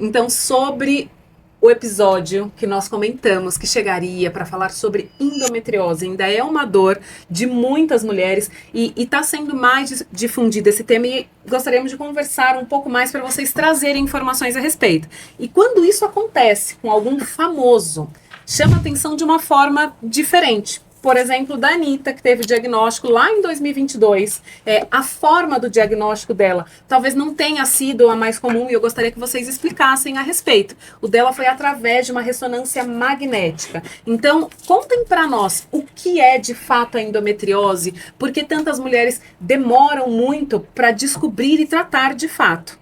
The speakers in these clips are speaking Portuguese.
Então, sobre o episódio que nós comentamos que chegaria para falar sobre endometriose, ainda é uma dor de muitas mulheres e está sendo mais difundido esse tema e gostaríamos de conversar um pouco mais para vocês trazerem informações a respeito. E quando isso acontece com algum famoso, chama atenção de uma forma diferente. Por exemplo, da Anitta, que teve diagnóstico lá em 2022, a forma do diagnóstico dela talvez não tenha sido a mais comum e eu gostaria que vocês explicassem a respeito. O dela foi através de uma ressonância magnética. Então, contem para nós o que é de fato a endometriose, por que tantas mulheres demoram muito para descobrir e tratar de fato.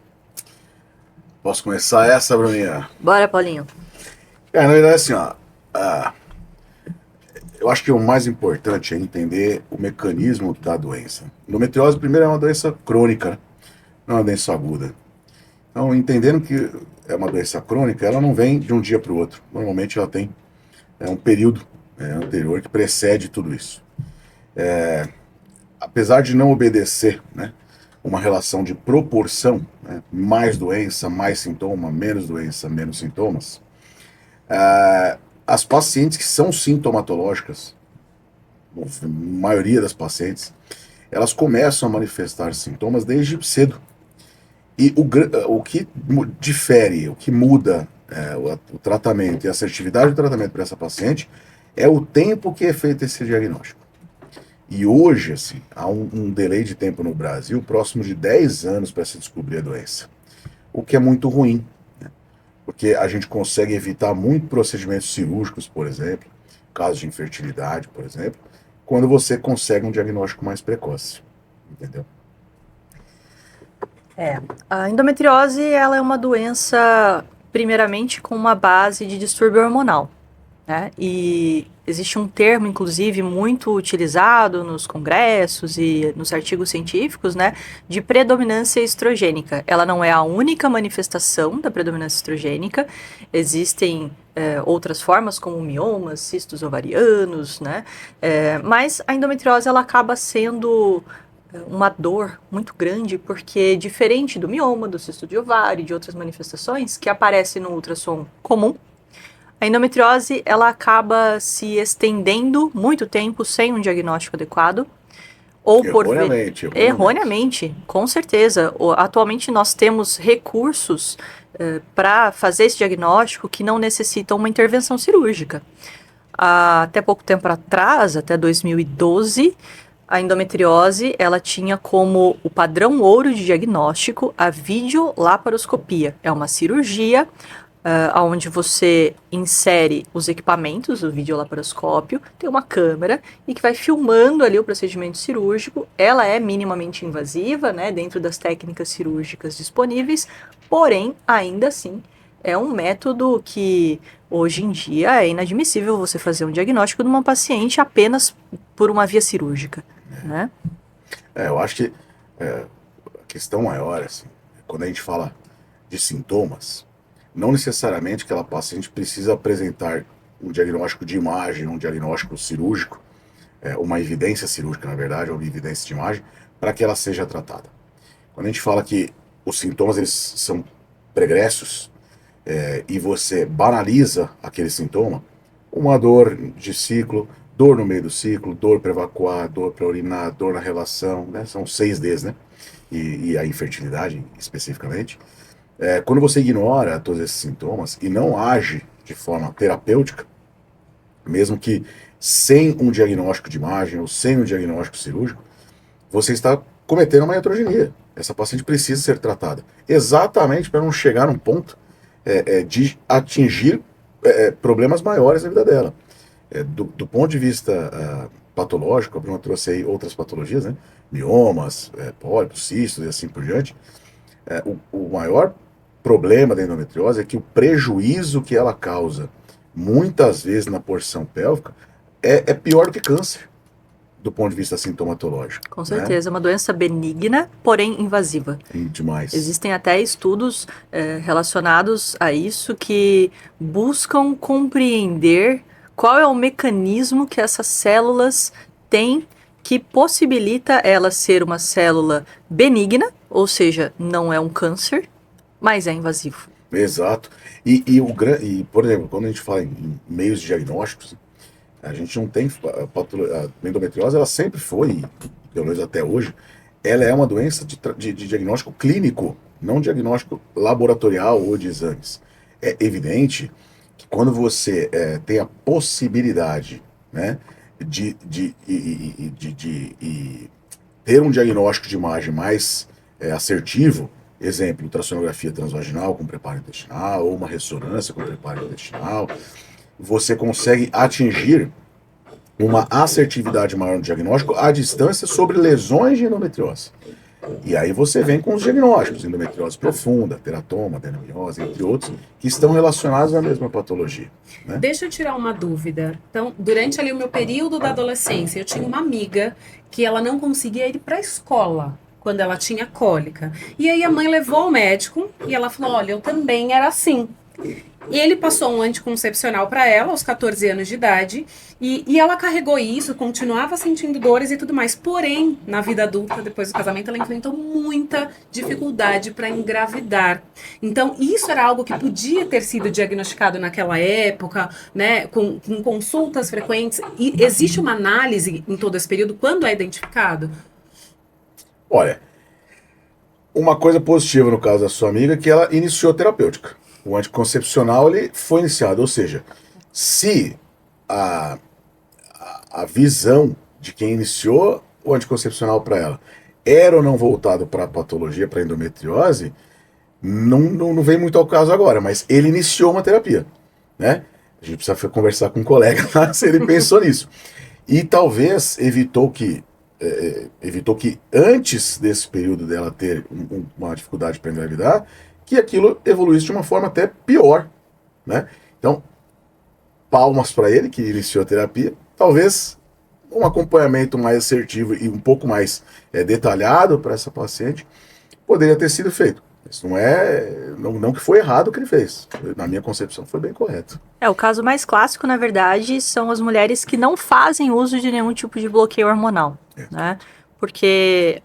Posso começar essa, Bruninha? Bora, Paulinho. Na verdade, assim, eu acho que o mais importante é entender o mecanismo da doença. Endometriose, primeiro, é uma doença crônica, né? Não é uma doença aguda. Então, entendendo que é uma doença crônica, ela não vem de um dia para o outro. Normalmente ela tem um período anterior que precede tudo isso. Apesar de não obedecer, né, uma relação de proporção, né, mais doença, mais sintoma, menos doença, menos sintomas, as pacientes que são sintomatológicas, a maioria das pacientes, elas começam a manifestar sintomas desde cedo. E o que difere, o que muda o tratamento e a assertividade do tratamento para essa paciente é o tempo que é feito esse diagnóstico. E hoje, assim, há um delay de tempo no Brasil próximo de 10 anos para se descobrir a doença, o que é muito ruim. Porque a gente consegue evitar muitos procedimentos cirúrgicos, por exemplo, casos de infertilidade, por exemplo, quando você consegue um diagnóstico mais precoce, entendeu? A endometriose, ela é uma doença, primeiramente, com uma base de distúrbio hormonal, né? E existe um termo, inclusive, muito utilizado nos congressos e nos artigos científicos, né, de predominância estrogênica. Ela não é a única manifestação da predominância estrogênica, existem outras formas, como miomas, cistos ovarianos, né, mas a endometriose, ela acaba sendo uma dor muito grande, porque diferente do mioma, do cisto de ovário e de outras manifestações que aparecem no ultrassom comum, a endometriose, ela acaba se estendendo muito tempo sem um diagnóstico adequado. Ou erroneamente, com certeza. Atualmente nós temos recursos para fazer esse diagnóstico que não necessitam uma intervenção cirúrgica. Até pouco tempo atrás, até 2012, a endometriose, ela tinha como o padrão ouro de diagnóstico a videolaparoscopia. É uma cirurgia onde você insere os equipamentos, o videolaparoscópio, tem uma câmera e que vai filmando ali o procedimento cirúrgico. Ela é minimamente invasiva, né, dentro das técnicas cirúrgicas disponíveis, porém, ainda assim, é um método que hoje em dia é inadmissível você fazer um diagnóstico de uma paciente apenas por uma via cirúrgica, né? Eu acho que a questão maior, assim, quando a gente fala de sintomas, não necessariamente aquela paciente precisa apresentar um diagnóstico de imagem, um diagnóstico cirúrgico, uma evidência cirúrgica, na verdade, ou uma evidência de imagem, para que ela seja tratada. Quando a gente fala que os sintomas eles são pregressos e você banaliza aquele sintoma, uma dor de ciclo, dor no meio do ciclo, dor para evacuar, dor para urinar, dor na relação, né? São 6 Ds, né? E a infertilidade, especificamente. Quando você ignora todos esses sintomas e não age de forma terapêutica, mesmo que sem um diagnóstico de imagem ou sem um diagnóstico cirúrgico, você está cometendo uma iatrogenia. Essa paciente precisa ser tratada, exatamente para não chegar num ponto de atingir problemas maiores na vida dela. Do ponto de vista patológico, a Bruna trouxe aí outras patologias, né? Miomas, pólipos, cistos e assim por diante. O maior problema da endometriose é que o prejuízo que ela causa, muitas vezes na porção pélvica, é pior do que câncer, do ponto de vista sintomatológico. Com certeza, é uma doença benigna, porém invasiva. Demais. Existem até estudos relacionados a isso que buscam compreender qual é o mecanismo que essas células têm que possibilita ela ser uma célula benigna, ou seja, não é um câncer, mas é invasivo. Exato. Por exemplo, quando a gente fala em meios diagnósticos, a gente não tem a endometriose, ela sempre foi, pelo menos até hoje, ela é uma doença de diagnóstico clínico, não diagnóstico laboratorial ou de exames. É evidente que quando você tem a possibilidade, né, de ter um diagnóstico de imagem mais assertivo, exemplo, ultrassonografia transvaginal com preparo intestinal ou uma ressonância com preparo intestinal, você consegue atingir uma assertividade maior no diagnóstico à distância sobre lesões de endometriose. E aí você vem com os diagnósticos, endometriose profunda, teratoma, adenomiose, entre outros, que estão relacionados à mesma patologia. Né? Deixa eu tirar uma dúvida. Então, durante ali o meu período da adolescência, eu tinha uma amiga que ela não conseguia ir para a escola quando ela tinha cólica. E aí a mãe levou ao médico e ela falou, olha, eu também era assim. E ele passou um anticoncepcional para ela aos 14 anos de idade e ela carregou isso, continuava sentindo dores e tudo mais. Porém, na vida adulta, depois do casamento, ela enfrentou muita dificuldade para engravidar. Então, isso era algo que podia ter sido diagnosticado naquela época, né, com consultas frequentes. E existe uma análise em todo esse período quando é identificado? Olha, uma coisa positiva no caso da sua amiga é que ela iniciou a terapêutica. O anticoncepcional ele foi iniciado, ou seja, se a visão de quem iniciou o anticoncepcional para ela era ou não voltado para a patologia, para a endometriose, não vem muito ao caso agora, mas ele iniciou uma terapia, né? A gente precisa conversar com um colega lá se ele pensou nisso. E talvez evitou que antes desse período dela ter uma dificuldade para engravidar, que aquilo evoluísse de uma forma até pior, né? Então, palmas para ele que iniciou a terapia. Talvez um acompanhamento mais assertivo e um pouco mais detalhado para essa paciente poderia ter sido feito. Isso não que foi errado o que ele fez. Na minha concepção foi bem correto. O caso mais clássico, na verdade, são as mulheres que não fazem uso de nenhum tipo de bloqueio hormonal, né? Porque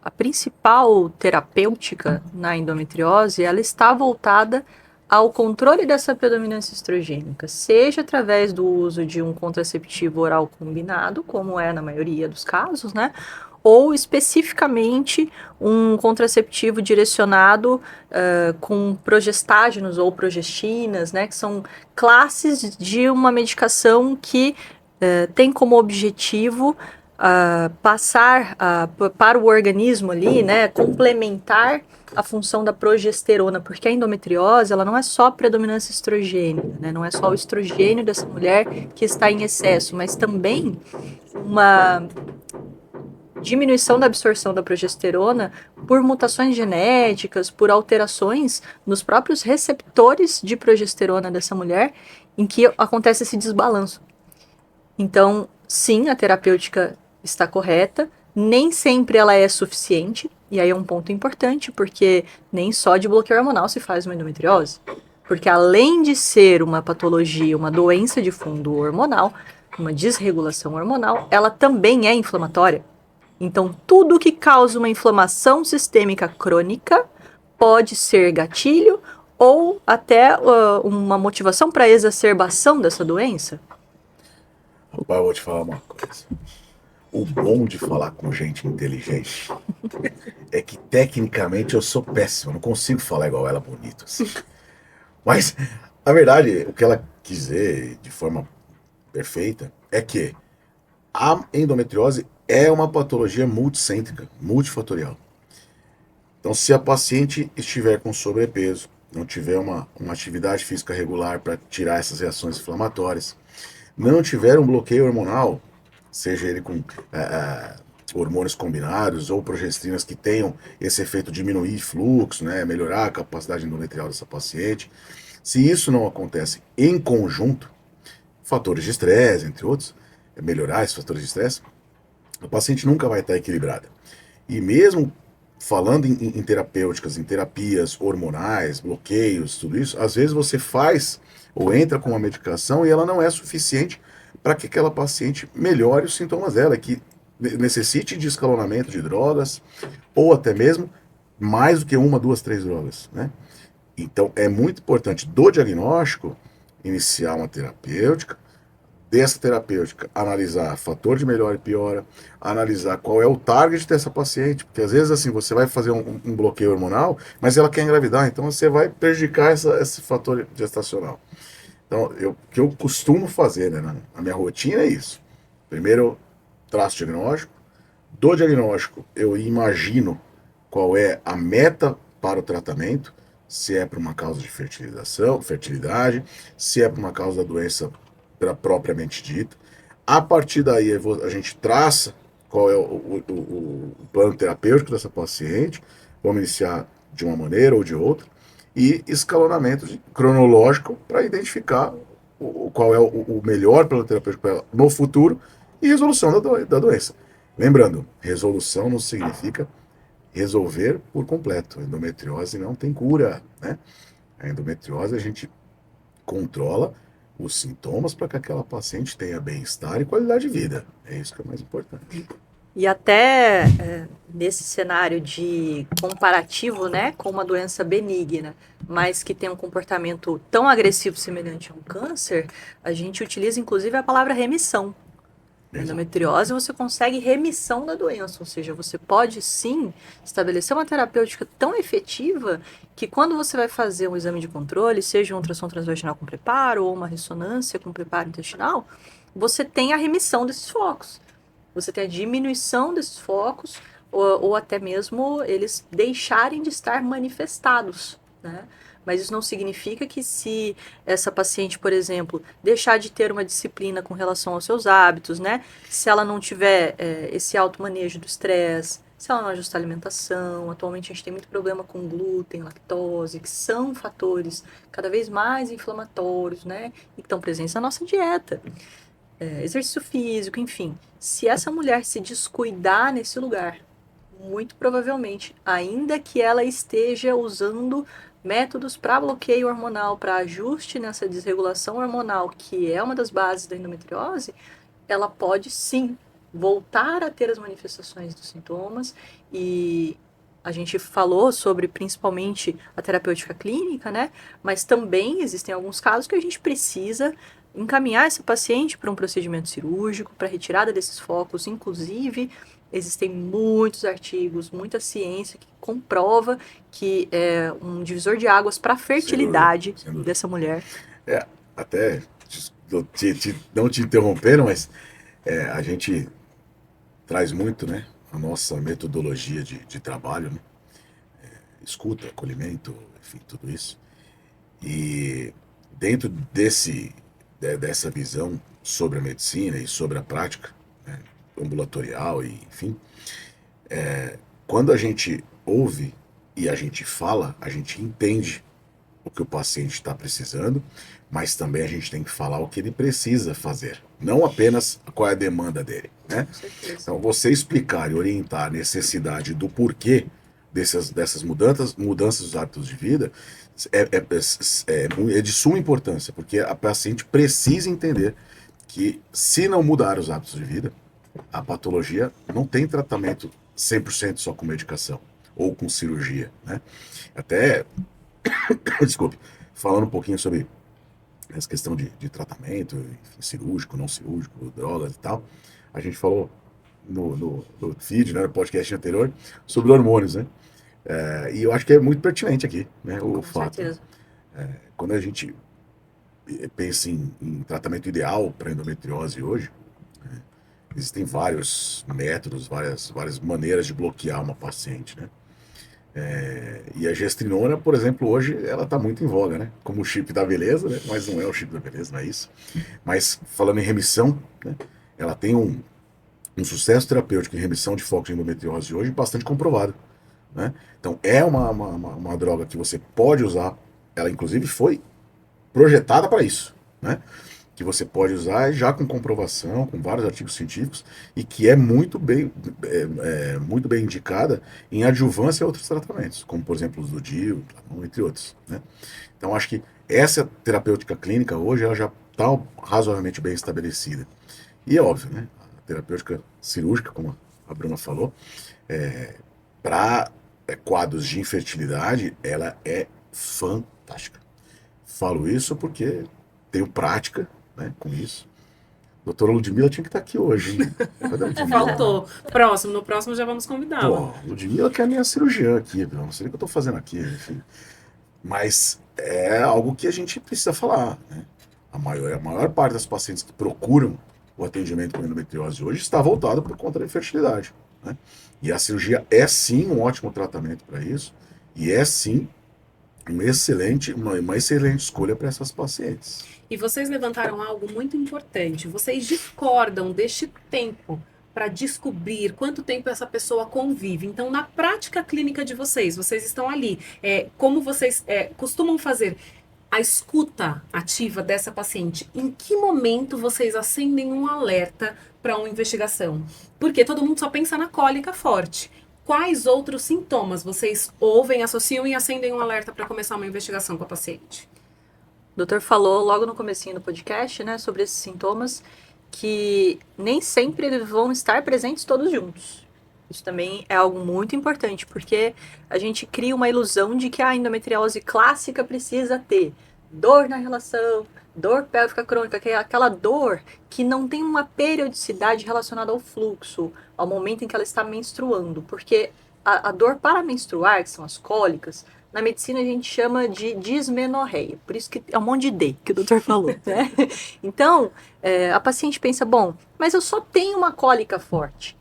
a principal terapêutica na endometriose, ela está voltada ao controle dessa predominância estrogênica, seja através do uso de um contraceptivo oral combinado, como é na maioria dos casos, né? Ou especificamente um contraceptivo direcionado com progestágenos ou progestinas, né? Que são classes de uma medicação que tem como objetivo passar para o organismo ali, né, complementar a função da progesterona, porque a endometriose, ela não é só predominância estrogênica, né, não é só o estrogênio dessa mulher que está em excesso, mas também uma diminuição da absorção da progesterona por mutações genéticas, por alterações nos próprios receptores de progesterona dessa mulher, em que acontece esse desbalanço. Então, sim, a terapêutica está correta, nem sempre ela é suficiente, e aí é um ponto importante, porque nem só de bloqueio hormonal se faz uma endometriose, porque além de ser uma patologia, uma doença de fundo hormonal, uma desregulação hormonal, ela também é inflamatória. Então, tudo que causa uma inflamação sistêmica crônica pode ser gatilho ou até uma motivação para a exacerbação dessa doença. Rapaz, eu vou te falar uma coisa. O bom de falar com gente inteligente é que tecnicamente eu sou péssimo, não consigo falar igual ela bonito assim. Mas, na verdade, o que ela quis dizer de forma perfeita é que a endometriose é uma patologia multicêntrica, multifatorial. Então, se a paciente estiver com sobrepeso, não tiver uma atividade física regular para tirar essas reações inflamatórias, não tiver um bloqueio hormonal, seja ele com hormônios combinados ou progestinas que tenham esse efeito de diminuir fluxo, né, melhorar a capacidade endometrial dessa paciente, se isso não acontece em conjunto, fatores de estresse, entre outros, melhorar esses fatores de estresse, a paciente nunca vai estar equilibrada. E mesmo falando em terapêuticas, em terapias hormonais, bloqueios, tudo isso, às vezes você faz ou entra com uma medicação e ela não é suficiente para que aquela paciente melhore os sintomas dela, que necessite de escalonamento de drogas, ou até mesmo mais do que uma, duas, três drogas, né? Então, é muito importante do diagnóstico iniciar uma terapêutica, dessa terapêutica analisar fator de melhora e piora, analisar qual é o target dessa paciente, porque às vezes assim, você vai fazer um bloqueio hormonal, mas ela quer engravidar, então você vai prejudicar esse fator gestacional. Então, o que eu costumo fazer, né, na minha rotina é isso. Primeiro eu traço o diagnóstico, do diagnóstico eu imagino qual é a meta para o tratamento, se é para uma causa de fertilidade, se é para uma causa da doença propriamente dita. A partir daí a gente traça qual é o plano terapêutico dessa paciente, vamos iniciar de uma maneira ou de outra, e escalonamento cronológico para identificar qual é o melhor plano terapêutico para ela no futuro e resolução da doença. Lembrando, resolução não significa resolver por completo. A endometriose não tem cura, né? A endometriose a gente controla os sintomas para que aquela paciente tenha bem-estar e qualidade de vida. É isso que é mais importante. E até nesse cenário de comparativo, né, com uma doença benigna, mas que tem um comportamento tão agressivo semelhante a um câncer, a gente utiliza inclusive a palavra remissão. Na endometriose você consegue remissão da doença, ou seja, você pode sim estabelecer uma terapêutica tão efetiva que quando você vai fazer um exame de controle, seja um ultrassom transvaginal com preparo ou uma ressonância com preparo intestinal, você tem a remissão desses focos. Você tem a diminuição desses focos ou até mesmo eles deixarem de estar manifestados, né? Mas isso não significa que se essa paciente, por exemplo, deixar de ter uma disciplina com relação aos seus hábitos, né? Se ela não tiver esse automanejo do estresse, se ela não ajustar a alimentação, atualmente a gente tem muito problema com glúten, lactose, que são fatores cada vez mais inflamatórios, né? E que estão presentes na nossa dieta. Exercício físico, enfim. Se essa mulher se descuidar nesse lugar, muito provavelmente, ainda que ela esteja usando métodos para bloqueio hormonal, para ajuste nessa desregulação hormonal, que é uma das bases da endometriose, ela pode sim voltar a ter as manifestações dos sintomas. E a gente falou sobre principalmente a terapêutica clínica, né? Mas também existem alguns casos que a gente precisa encaminhar esse paciente para um procedimento cirúrgico, para retirada desses focos. Inclusive, existem muitos artigos, muita ciência que comprova que é um divisor de águas para a fertilidade Sem dúvida. dessa mulher. Até não te interrompendo, mas a gente traz muito, né, a nossa metodologia de trabalho, né? Escuta, acolhimento, enfim, tudo isso. E dentro dessa visão sobre a medicina e sobre a prática, né, ambulatorial e enfim, quando a gente ouve e a gente fala, a gente entende o que o paciente está precisando, mas também a gente tem que falar o que ele precisa fazer, não apenas qual é a demanda dele, né? Com certeza. Então, você explicar e orientar a necessidade do porquê dessas mudanças dos hábitos de vida é de suma importância, porque a paciente precisa entender que se não mudar os hábitos de vida, a patologia não tem tratamento 100% só com medicação ou com cirurgia, né? Até, desculpe, falando um pouquinho sobre essa questão de tratamento, enfim, cirúrgico, não cirúrgico, drogas e tal, a gente falou no feed, né, no podcast anterior, sobre hormônios, né? E eu acho que é muito pertinente aqui, né, o fato. Certeza. Quando a gente pensa em tratamento ideal para endometriose hoje, existem vários métodos, várias maneiras de bloquear uma paciente, né? E a gestrinona, por exemplo, hoje ela está muito em voga, né? Como o chip da beleza, né? Mas não é o chip da beleza, não é isso. Mas falando em remissão, né? Ela tem um sucesso terapêutico em remissão de foco de endometriose hoje bastante comprovado, né? Então é uma droga que você pode usar, ela inclusive foi projetada para isso, né? Que você pode usar já com comprovação, com vários artigos científicos, e que é muito bem indicada em adjuvância a outros tratamentos, como por exemplo os do DIU, entre outros, né? Então acho que essa terapêutica clínica hoje ela já está razoavelmente bem estabelecida. E é óbvio, né? A terapêutica cirúrgica, como a Bruna falou, para quadros de infertilidade, ela é fantástica. Falo isso porque tenho prática, né, com isso. Doutora Ludmila tinha que estar aqui hoje, hein? Cadê a Ludmila? Faltou. No próximo já vamos convidá-la. Pô, Ludmila que é a minha cirurgiã aqui, eu não sei o que eu tô fazendo aqui, enfim. Mas é algo que a gente precisa falar, né? A maior parte das pacientes que procuram o atendimento com endometriose hoje está voltada por conta da infertilidade, né? E a cirurgia é sim um ótimo tratamento para isso, e é sim uma excelente escolha para essas pacientes. E vocês levantaram algo muito importante. Vocês discordam deste tempo para descobrir quanto tempo essa pessoa convive. Então, na prática clínica de vocês estão ali. Como vocês costumam fazer a escuta ativa dessa paciente? Em que momento vocês acendem um alerta para uma investigação? Porque todo mundo só pensa na cólica forte. Quais outros sintomas vocês ouvem, associam e acendem um alerta para começar uma investigação com a paciente? O doutor falou logo no comecinho do podcast, né, sobre esses sintomas, que nem sempre eles vão estar presentes todos juntos. Isso também é algo muito importante, porque a gente cria uma ilusão de que a endometriose clássica precisa ter dor na relação, dor pélvica crônica, que é aquela dor que não tem uma periodicidade relacionada ao fluxo, ao momento em que ela está menstruando, porque a dor para menstruar, que são as cólicas, na medicina a gente chama de dismenorreia, por isso que é um monte de D que o doutor falou, né? Então, a paciente pensa, bom, mas eu só tenho uma cólica forte.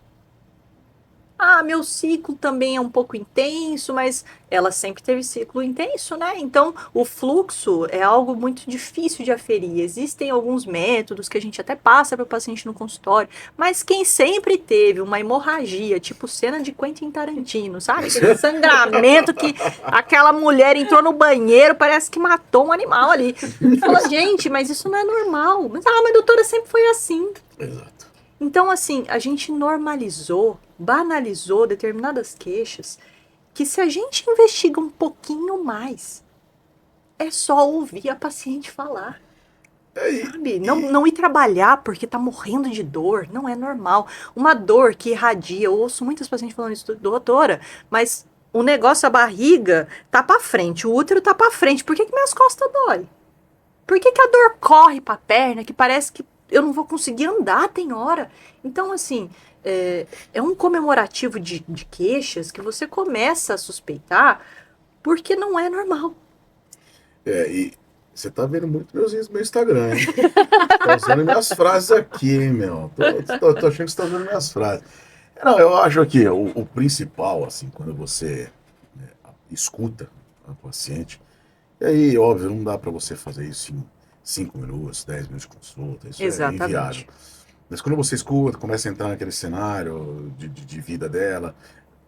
Ah, meu ciclo também é um pouco intenso, mas ela sempre teve ciclo intenso, né? Então, o fluxo é algo muito difícil de aferir. Existem alguns métodos que a gente até passa para o paciente no consultório, mas quem sempre teve uma hemorragia, tipo cena de Quentin Tarantino, sabe? Aquele sangramento que aquela mulher entrou no banheiro, parece que matou um animal ali. Fala, gente, mas isso não é normal. Mas doutora, sempre foi assim. Exato. Então, assim, a gente normalizou, banalizou determinadas queixas que se a gente investiga um pouquinho mais, é só ouvir a paciente falar. Sabe? Não ir trabalhar porque tá morrendo de dor, não é normal. Uma dor que irradia, eu ouço muitas pacientes falando isso, doutora, mas o negócio, a barriga tá pra frente, o útero tá pra frente, por que minhas costas dói? Por que a dor corre pra perna, que parece que eu não vou conseguir andar, tem hora. Então, assim, é um comemorativo de queixas que você começa a suspeitar porque não é normal. E você tá vendo muito meus vídeos no meu Instagram, hein? Tá usando minhas frases aqui, hein, meu? Tô achando que você tá usando minhas frases. Não, eu acho que o principal, assim, quando você escuta a paciente, e aí, óbvio, não dá para você fazer isso em 5 minutos, 10 minutos de consulta, isso Exatamente. é inviável. Mas quando você escuta, começa a entrar naquele cenário de vida dela,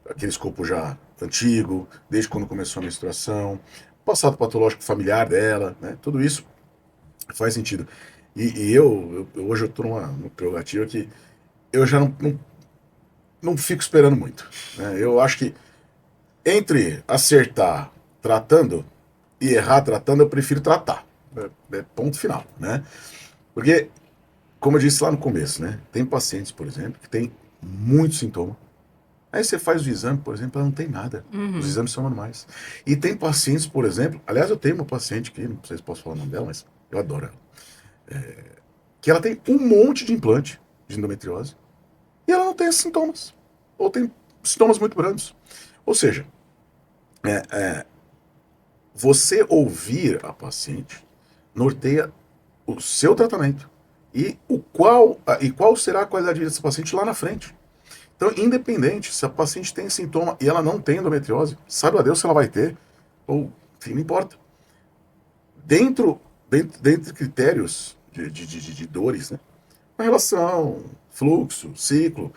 aquele escopo já antigo, desde quando começou a menstruação, passado patológico familiar dela, né? Tudo isso faz sentido. E hoje eu estou numa prerrogativa que eu já não fico esperando muito, né? Eu acho que entre acertar tratando e errar tratando, eu prefiro tratar. Ponto final, né? Porque, como eu disse lá no começo, né? Tem pacientes, por exemplo, que tem muito sintoma. Aí você faz o exame, por exemplo, ela não tem nada. Uhum. Os exames são normais. E tem pacientes, por exemplo, aliás, eu tenho uma paciente que, não sei se posso falar o nome dela, mas eu adoro ela. Que ela tem um monte de implante de endometriose e ela não tem esses sintomas. Ou tem sintomas muito brandos. Ou seja, você ouvir a paciente norteia o seu tratamento e qual será a qualidade desse paciente lá na frente. Então, independente se a paciente tem sintoma e ela não tem endometriose, sabe a Deus se ela vai ter, ou, enfim, não importa. Dentro de critérios de dores, né? Uma relação, fluxo, ciclo,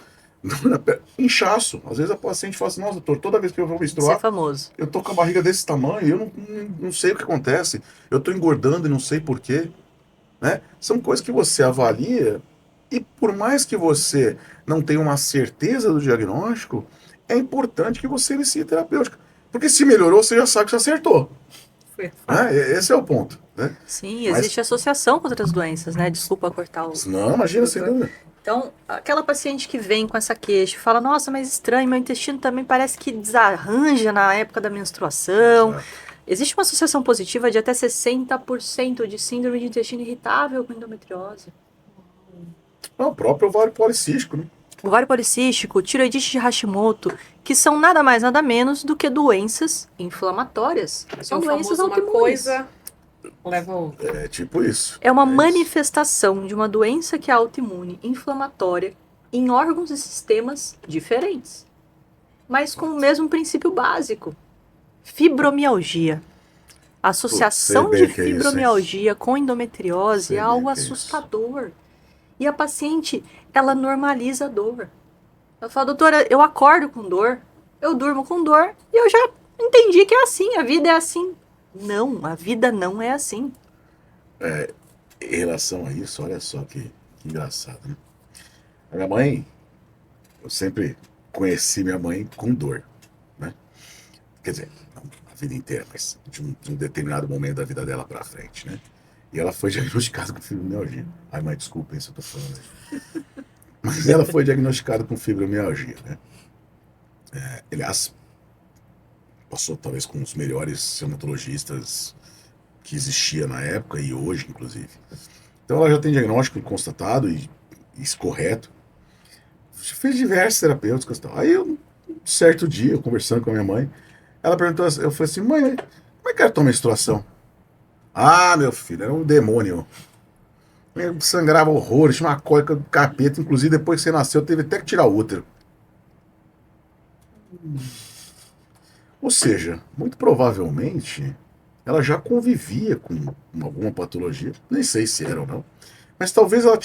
inchaço. Às vezes a paciente fala assim, nossa, doutor, toda vez que eu vou menstruar, Isso é famoso. Eu tô com a barriga desse tamanho e eu não sei o que acontece. Eu tô engordando e não sei porquê. Né? São coisas que você avalia e por mais que você não tenha uma certeza do diagnóstico, é importante que você inicie a terapêutica. Porque se melhorou, você já sabe que você acertou. Né? Esse é o ponto. Né? Sim, existe associação com outras doenças, né? Desculpa cortar o... Não, imagina, sem dúvida. Então, aquela paciente que vem com essa queixa e fala, nossa, mas estranho, meu intestino também parece que desarranja na época da menstruação. Existe uma associação positiva de até 60% de síndrome de intestino irritável com endometriose. O próprio ovário policístico, né? Ovário policístico, tireoidite de Hashimoto, que são nada mais nada menos do que doenças inflamatórias. São doenças uma autoimunes. coisa leva a outra. É tipo isso. É uma isso. manifestação de uma doença que é autoimune, inflamatória, em órgãos e sistemas diferentes, mas com o mesmo princípio básico. Fibromialgia. A associação sei bem de o que é isso, fibromialgia com endometriose Sei é bem algo o que é isso. assustador. E a paciente, ela normaliza a dor. Ela fala, doutora, eu acordo com dor, eu durmo com dor, e eu já entendi que é assim, a vida é assim. Não, a vida não é assim. Em relação a isso, olha só que engraçado, né? A minha mãe, eu sempre conheci minha mãe com dor, né? Quer dizer, não a vida inteira, mas de um determinado momento da vida dela pra frente, né? E ela foi diagnosticada com fibromialgia. Ai, mãe, desculpem se eu tô falando aí. Mas ela foi diagnosticada com fibromialgia, né? Aliás, passou talvez com os melhores reumatologistas que existia na época e hoje, inclusive. Então ela já tem diagnóstico constatado e isso correto. Fez diversos terapêuticos e tal. Aí, um certo dia, eu conversando com a minha mãe, ela perguntou, eu falei assim, mãe, como é que era a tua menstruação? Ah, meu filho, era um demônio. Eu sangrava horrores, tinha uma cólica do capeta, inclusive depois que você nasceu, teve até que tirar o útero. Ou seja, muito provavelmente, ela já convivia com alguma patologia, nem sei se era ou não, mas talvez ela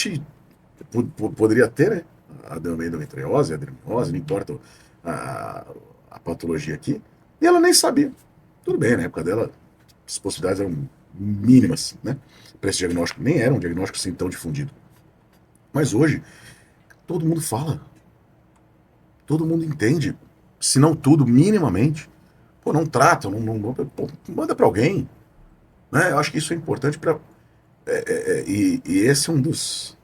poderia ter, né? A endometriose, a adenomiose, não importa a patologia aqui, e ela nem sabia. Tudo bem, na época dela, as possibilidades eram mínimas, né? Para esse diagnóstico, nem era um diagnóstico assim tão difundido. Mas hoje, todo mundo fala, todo mundo entende, se não tudo, minimamente. Pô, não trata, pô, manda para alguém. Né? Eu acho que isso é importante para. E esse é um dos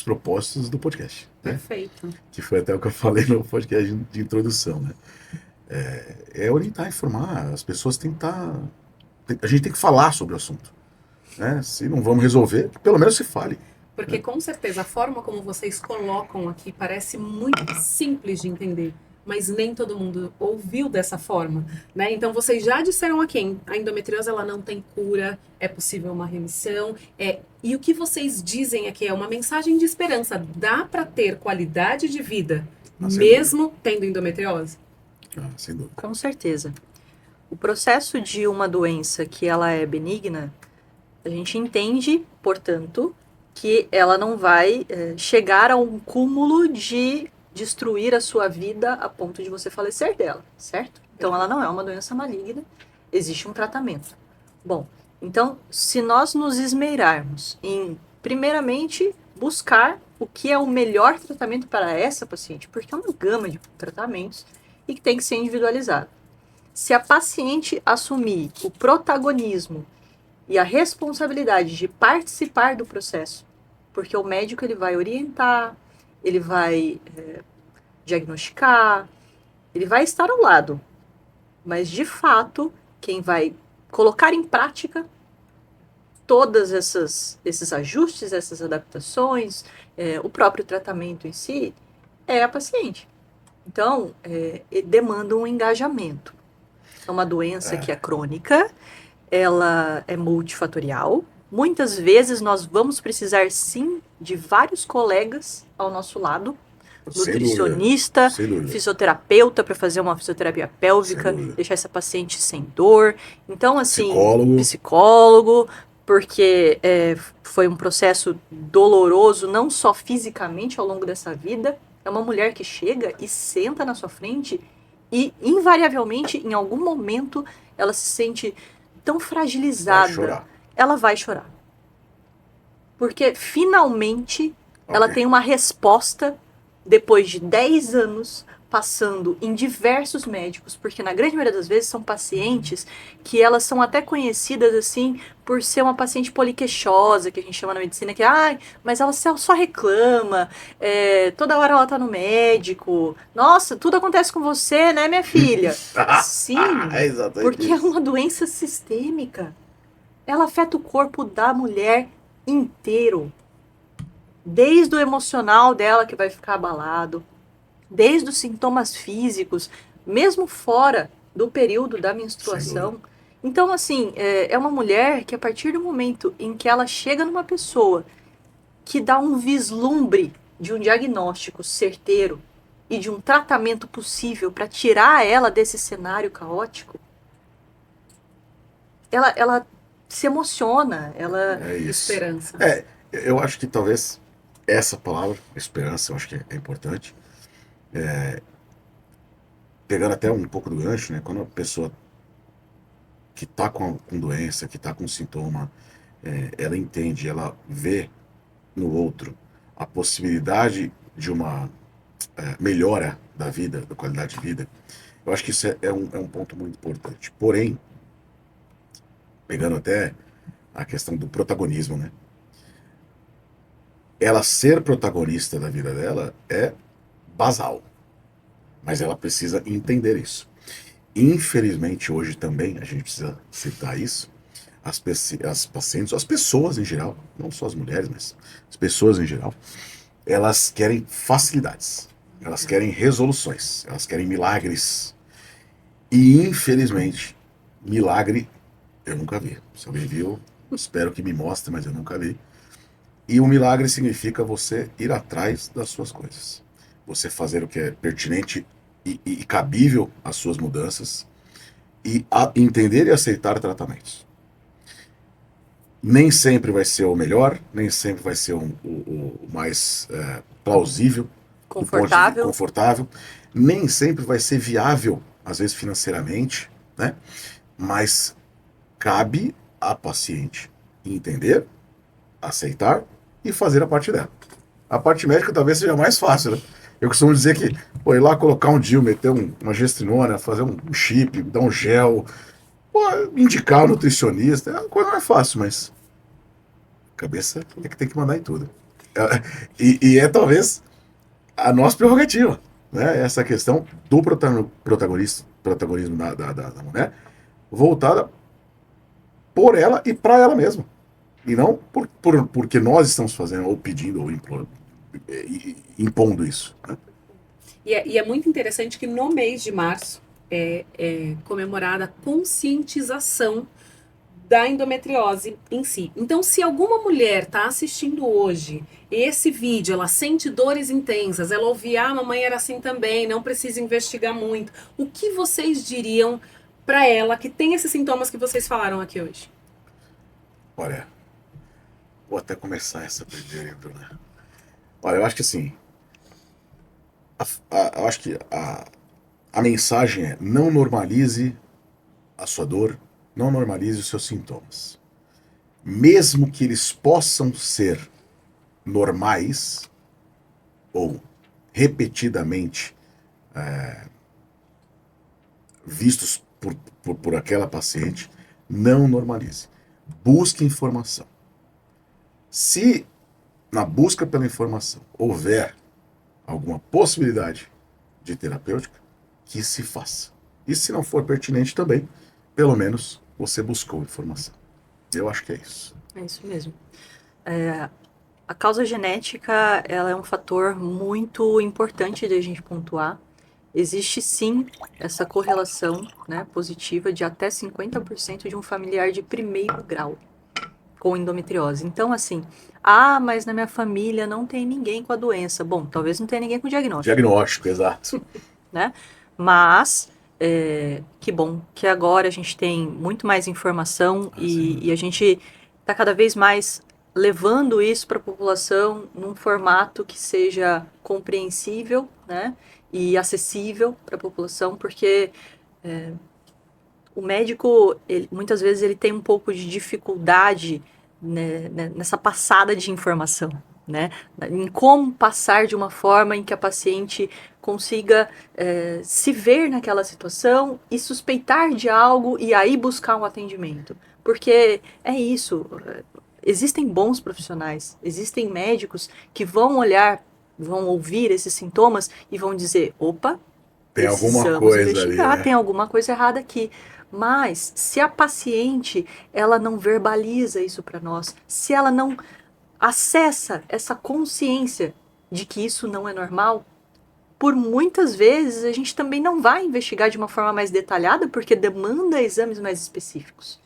propósitos do podcast. Né? Perfeito. Que foi até o que eu falei no podcast de introdução. Né? É orientar, informar. As pessoas têm que estar. A gente tem que falar sobre o assunto. Né? Se não vamos resolver, pelo menos se fale. Porque com certeza a forma como vocês colocam aqui parece muito simples de entender, mas nem todo mundo ouviu dessa forma, né? Então vocês já disseram aqui, a endometriose ela não tem cura, é possível uma remissão, e o que vocês dizem aqui é uma mensagem de esperança, dá para ter qualidade de vida mesmo tendo endometriose? Sem dúvida. Com certeza. O processo de uma doença que ela é benigna, a gente entende, portanto, que ela não vai chegar a um cúmulo de destruir a sua vida a ponto de você falecer dela, certo? Então ela não é uma doença maligna, existe um tratamento. Bom, então se nós nos esmerarmos em, primeiramente, buscar o que é o melhor tratamento para essa paciente, porque é uma gama de tratamentos e que tem que ser individualizado. Se a paciente assumir o protagonismo e a responsabilidade de participar do processo, porque o médico ele vai orientar, ele vai diagnosticar, ele vai estar ao lado, mas de fato quem vai colocar em prática todas esses ajustes, essas adaptações, o próprio tratamento em si, é a paciente. Então, demanda um engajamento. É uma doença que é crônica, ela é multifatorial. Muitas vezes nós vamos precisar, sim, de vários colegas ao nosso lado. Nutricionista, fisioterapeuta para fazer uma fisioterapia pélvica, deixar essa paciente sem dor. Então, assim, psicólogo, porque foi um processo doloroso, não só fisicamente ao longo dessa vida. É uma mulher que chega e senta na sua frente e, invariavelmente, em algum momento, ela se sente tão fragilizada. Ela vai chorar. Porque, finalmente, ela tem uma resposta, depois de 10 anos, passando em diversos médicos, porque na grande maioria das vezes são pacientes que elas são até conhecidas assim por ser uma paciente poliqueixosa, que a gente chama na medicina, que mas ela só reclama, toda hora ela tá no médico, nossa, tudo acontece com você, né, minha filha? Sim, porque é uma doença sistêmica. Ela afeta o corpo da mulher inteiro. Desde o emocional dela, que vai ficar abalado, desde os sintomas físicos, mesmo fora do período da menstruação. Então, assim, é uma mulher que a partir do momento em que ela chega numa pessoa que dá um vislumbre de um diagnóstico certeiro e de um tratamento possível para tirar ela desse cenário caótico, ela se emociona, ela... É isso. Esperança. Eu acho que talvez essa palavra, esperança, eu acho que é importante. Pegando até um pouco do gancho, né? Quando a pessoa que está com doença, que está com sintoma, ela entende, ela vê no outro a possibilidade de uma melhora da vida, da qualidade de vida, eu acho que isso é um ponto muito importante. Porém, pegando até a questão do protagonismo, né? Ela ser protagonista da vida dela é basal, mas ela precisa entender isso. Infelizmente, hoje também, a gente precisa citar isso, as pacientes, as pessoas em geral, não só as mulheres, mas as pessoas em geral, elas querem facilidades, elas querem resoluções, elas querem milagres. E, infelizmente, milagre eu nunca vi. Se alguém viu, espero que me mostre, mas eu nunca vi. E o milagre significa você ir atrás das suas coisas. Você fazer o que é pertinente e cabível às suas mudanças e entender e aceitar tratamentos. Nem sempre vai ser o melhor, nem sempre vai ser o mais plausível, confortável, nem sempre vai ser viável, às vezes financeiramente, né? Mas cabe à paciente entender, aceitar e fazer a parte dela. A parte médica talvez seja mais fácil, né? Eu costumo dizer que, ir lá colocar um DIU, meter uma gestrinona, fazer um chip, dar um gel, indicar o nutricionista, é uma coisa mais fácil, mas a cabeça é que tem que mandar em tudo. E é talvez a nossa prerrogativa, né? Essa questão do protagonismo da mulher voltada por ela e para ela mesma. E não porque nós estamos fazendo, ou pedindo, ou impondo isso. Né? E é muito interessante que no mês de março é comemorada a conscientização da endometriose em si. Então, se alguma mulher está assistindo hoje esse vídeo, ela sente dores intensas, ela ouvir, a mamãe era assim também, não precisa investigar muito, o que vocês diriam para ela que tem esses sintomas que vocês falaram aqui hoje? Olha, vou até começar essa primeira, Bruna. Olha, eu acho que assim, eu acho que a mensagem é: não normalize a sua dor, não normalize os seus sintomas. Mesmo que eles possam ser normais ou repetidamente vistos por aquela paciente, não normalize. Busque informação. Se na busca pela informação houver alguma possibilidade de terapêutica, que se faça. E se não for pertinente também, pelo menos você buscou informação. Eu acho que é isso. É isso mesmo. A causa genética, ela é um fator muito importante de a gente pontuar. Existe sim essa correlação, né, positiva de até 50% de um familiar de primeiro grau com endometriose. Então, assim, mas na minha família não tem ninguém com a doença. Bom, talvez não tenha ninguém com diagnóstico. Diagnóstico, exato. Né? Mas, que bom que agora a gente tem muito mais informação e a gente está cada vez mais levando isso para a população num formato que seja compreensível, né? E acessível para a população, porque o médico, muitas vezes, ele tem um pouco de dificuldade, né, nessa passada de informação, né? Em como passar de uma forma em que a paciente consiga se ver naquela situação e suspeitar de algo e aí buscar um atendimento. Porque é isso, existem bons profissionais, existem médicos que vão olhar, vão ouvir esses sintomas e vão dizer, opa, Tem alguma precisamos coisa ali, investigar, né? tem alguma coisa errada aqui. Mas se a paciente, ela não verbaliza isso para nós, se ela não acessa essa consciência de que isso não é normal, por muitas vezes a gente também não vai investigar de uma forma mais detalhada porque demanda exames mais específicos.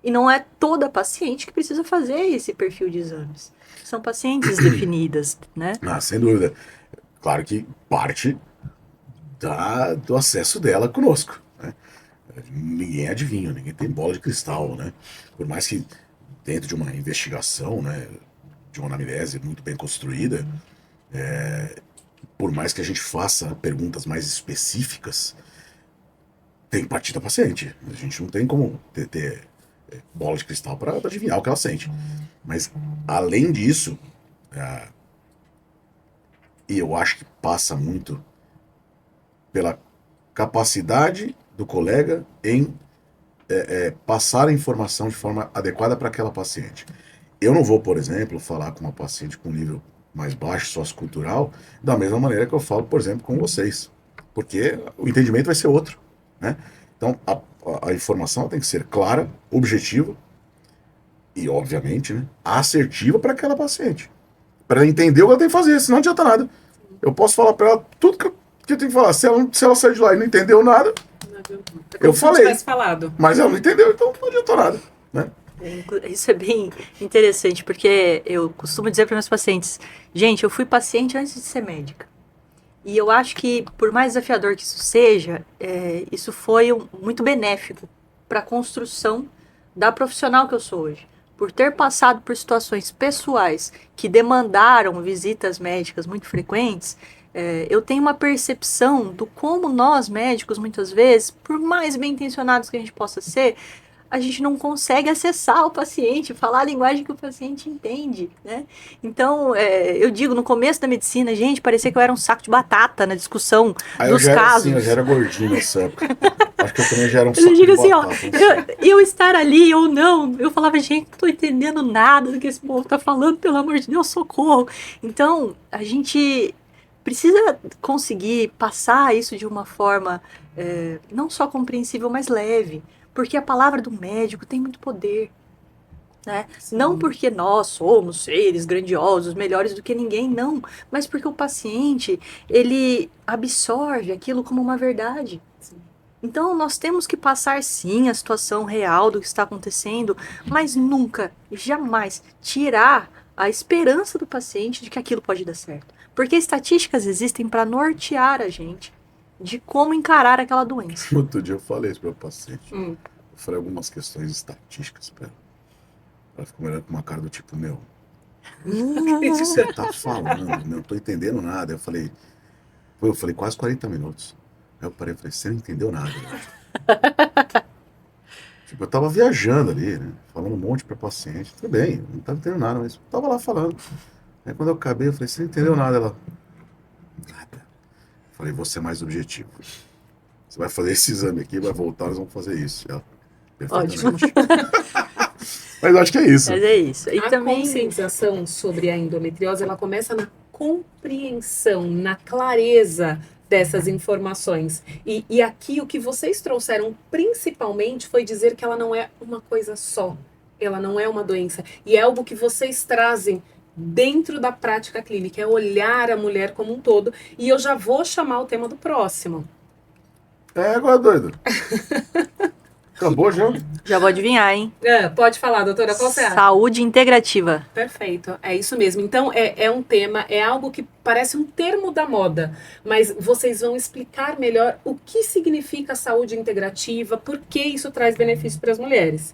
E não é toda paciente que precisa fazer esse perfil de exames. São pacientes definidas, né? Ah, sem dúvida. Claro que parte do acesso dela conosco, né? Ninguém é adivinha, ninguém tem bola de cristal, né? Por mais que dentro de uma investigação, né, de uma anamnese muito bem construída, por mais que a gente faça perguntas mais específicas, tem que partir da paciente. A gente não tem como ter bola de cristal para adivinhar o que ela sente. Mas, além disso, e eu acho que passa muito pela capacidade do colega em passar a informação de forma adequada para aquela paciente. Eu não vou, por exemplo, falar com uma paciente com nível mais baixo sociocultural da mesma maneira que eu falo, por exemplo, com vocês. Porque o entendimento vai ser outro, né? Então, a informação tem que ser clara, objetiva e, obviamente, né, assertiva para aquela paciente. Para ela entender o que ela tem que fazer, senão não adianta nada. Eu posso falar para ela tudo que eu tenho que falar. Se ela sair de lá e não entendeu nada, eu falei. Mas ela não entendeu, então não adiantou nada, né? Isso é bem interessante, porque eu costumo dizer para meus pacientes, gente, eu fui paciente antes de ser médica. E eu acho que, por mais desafiador que isso seja, isso foi muito benéfico para a construção da profissional que eu sou hoje. Por ter passado por situações pessoais que demandaram visitas médicas muito frequentes, eu tenho uma percepção do como nós, médicos, muitas vezes, por mais bem intencionados que a gente possa ser, a gente não consegue acessar o paciente, falar a linguagem que o paciente entende, né? Então, eu digo, no começo da medicina, gente, parecia que eu era um saco de batata na discussão dos casos. Eu já era gordinho nessa época. Acho que eu também já era um saco de assim, batata. Eu estar ali ou não, eu falava, gente, não tô entendendo nada do que esse povo tá falando, pelo amor de Deus, socorro. Então, a gente precisa conseguir passar isso de uma forma não só compreensível, mas leve. Porque a palavra do médico tem muito poder, né? Não porque nós somos seres grandiosos, melhores do que ninguém, não. Mas porque o paciente, ele absorve aquilo como uma verdade. Sim. Então, nós temos que passar, sim, a situação real do que está acontecendo, mas nunca, jamais, tirar a esperança do paciente de que aquilo pode dar certo. Porque estatísticas existem para nortear a gente de como encarar aquela doença. Outro dia eu falei isso para o paciente. Eu falei algumas questões estatísticas para ela. Ela ficou olhando com uma cara do tipo, meu, o que você tá falando? Não tô entendendo nada. Eu falei quase 40 minutos. Aí eu parei e falei, você não entendeu nada. Tipo, eu tava viajando ali, né? Falando um monte para paciente. Tudo bem, não tava entendendo nada, mas eu tava lá falando. Aí quando eu acabei, eu falei, você não entendeu nada? Ela, nada. Falei, vou ser mais objetivo. Você vai fazer esse exame aqui, vai voltar, nós vamos fazer isso. Ela, perfeitamente. Mas acho que é isso. Mas é isso. E a também conscientização sobre a endometriose, ela começa na compreensão, na clareza dessas informações. E aqui o que vocês trouxeram principalmente foi dizer que ela não é uma coisa só. Ela não é uma doença. E é algo que vocês trazem dentro da prática clínica, é olhar a mulher como um todo. E eu já vou chamar o tema do próximo. Agora doido. Acabou já? já vou adivinhar, hein? Pode falar, doutora, qual você acha? Saúde integrativa. Perfeito, é isso mesmo. Então, é um tema, é algo que parece um termo da moda, mas vocês vão explicar melhor o que significa saúde integrativa, por que isso traz benefício para as mulheres.